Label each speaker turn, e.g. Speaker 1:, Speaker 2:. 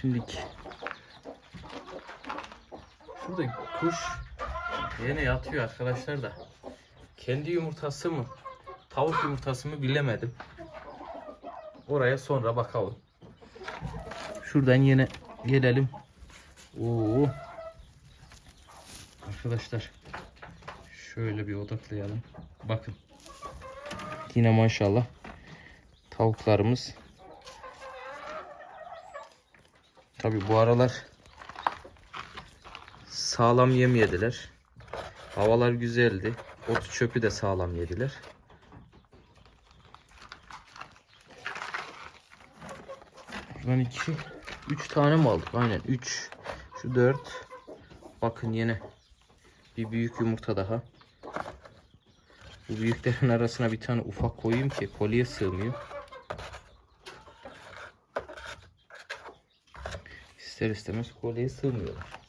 Speaker 1: Şimdiki şurada kuş yine yatıyor arkadaşlar da. Kendi yumurtası mı, tavuk yumurtası mı bilemedim. Oraya sonra bakalım. Şuradan yine gelelim. Oo. Arkadaşlar şöyle bir odaklayalım. Bakın. Yine maşallah tavuklarımız. Tabi bu aralar sağlam yem yediler. Havalar güzeldi. Otu çöpü de sağlam yediler. Buradan 3 tane mi aldık? Aynen 3. Şu 4. Bakın yine bir büyük yumurta daha. Bu büyüklerin arasına bir tane ufak koyayım ki kolye sığmıyor. İster istemez kolyeye sığmıyorlar.